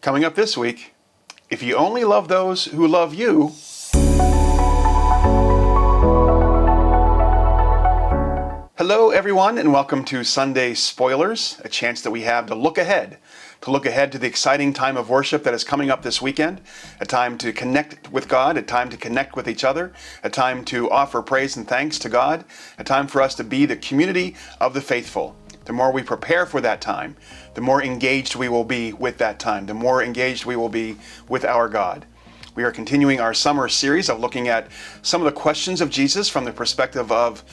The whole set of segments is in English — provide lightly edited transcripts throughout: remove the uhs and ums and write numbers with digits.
Coming up this week, if you only love those who love you, hello everyone, and welcome to Sunday Spoilers, a chance that we have to look ahead to the exciting time of worship that is coming up this weekend, a time to connect with God, a time to connect with each other, a time to offer praise and thanks to God, a time for us to be the community of the faithful. The more we prepare for that time, the more engaged we will be with that time, the more engaged we will be with our God. We are continuing our summer series of looking at some of the questions of Jesus from the perspective of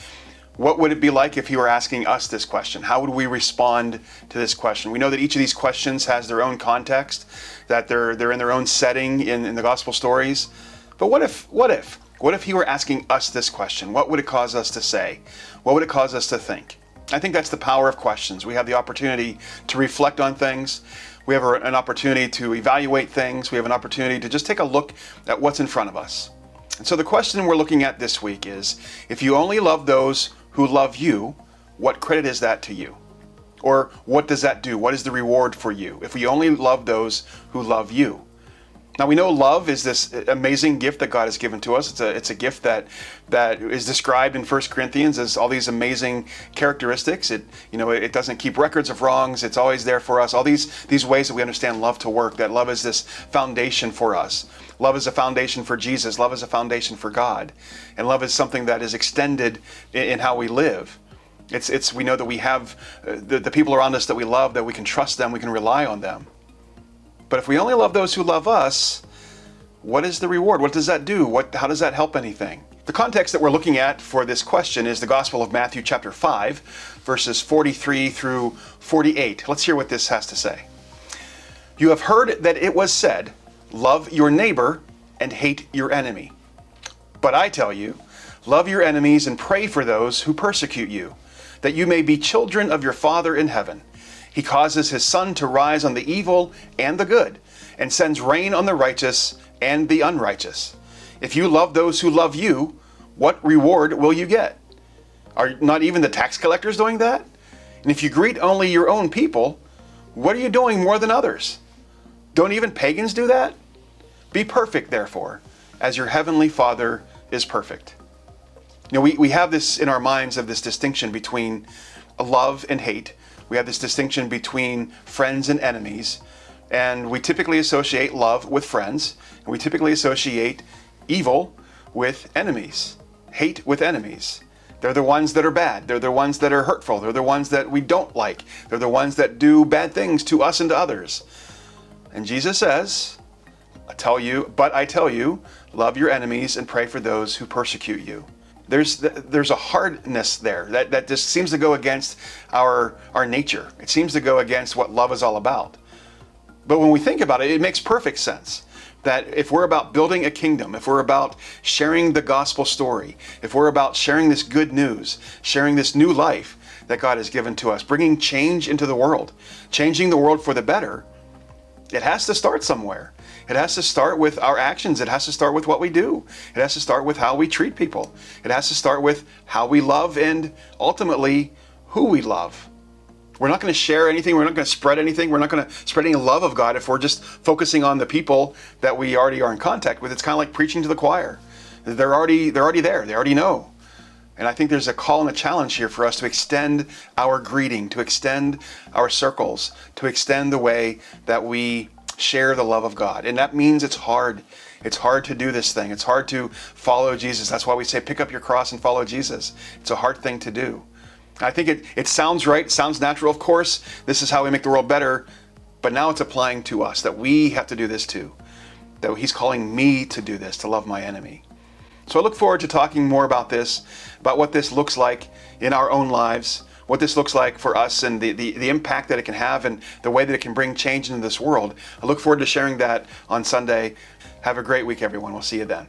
what would it be like if he were asking us this question? How would we respond to this question? We know that each of these questions has their own context, that they're in their own setting in the gospel stories. But what if he were asking us this question? What would it cause us to say? What would it cause us to think? I think that's the power of questions. We have the opportunity to reflect on things. We have an opportunity to evaluate things. We have an opportunity to just take a look at what's in front of us. And so the question we're looking at this week is, if you only love those who love you, what credit is that to you? Or what does that do? What is the reward for you if we only love those who love you? Now we know love is this amazing gift that God has given to us. It's a gift that is described in 1 Corinthians as all these amazing characteristics. It doesn't keep records of wrongs. It's always there for us. All these ways that we understand love to work, that love is this foundation for us. Love is a foundation for Jesus. Love is a foundation for God. And love is something that is extended in how we live. We know that we have the people around us that we love, that we can trust them, we can rely on them. But if we only love those who love us, what is the reward? What does that do? How does that help anything? The context that we're looking at for this question is the Gospel of Matthew chapter 5, verses 43 through 48. Let's hear what this has to say. You have heard that it was said, love your neighbor and hate your enemy. But I tell you, love your enemies and pray for those who persecute you, that you may be children of your Father in heaven. He causes his sun to rise on the evil and the good, and sends rain on the righteous and the unrighteous. If you love those who love you, what reward will you get? Are not even the tax collectors doing that? And if you greet only your own people, what are you doing more than others? Don't even pagans do that? Be perfect, therefore, as your heavenly Father is perfect. We have this in our minds of this distinction between love and hate. We have this distinction between friends and enemies, and we typically associate love with friends, and we typically associate evil with enemies, hate with enemies. They're the ones that are bad. They're the ones that are hurtful. They're the ones that we don't like. They're the ones that do bad things to us and to others. And Jesus says, I tell you, love your enemies and pray for those who persecute you. There's a hardness there that just seems to go against our nature. It seems to go against what love is all about. But when we think about it, it makes perfect sense that if we're about building a kingdom, if we're about sharing the gospel story, if we're about sharing this good news, sharing this new life that God has given to us, bringing change into the world, changing the world for the better, it has to start somewhere. It has to start with our actions. It has to start with what we do. It has to start with how we treat people. It has to start with how we love and ultimately who we love. We're not going to share anything. We're not going to spread anything. We're not going to spread any love of God if we're just focusing on the people that we already are in contact with. It's kind of like preaching to the choir. They're already there. They already know. And I think there's a call and a challenge here for us to extend our greeting, to extend our circles, to extend the way that we share the love of God. And that means it's hard. It's hard to do this thing. It's hard to follow Jesus. That's why we say pick up your cross and follow Jesus. It's a hard thing to do. I think it sounds right. It sounds natural. Of course, this is how we make the world better. But now it's applying to us that we have to do this too. That he's calling me to do this, to love my enemy. So I look forward to talking more about this, about what this looks like in our own lives, what this looks like for us and the impact that it can have and the way that it can bring change into this world. I look forward to sharing that on Sunday. Have a great week, everyone. We'll see you then.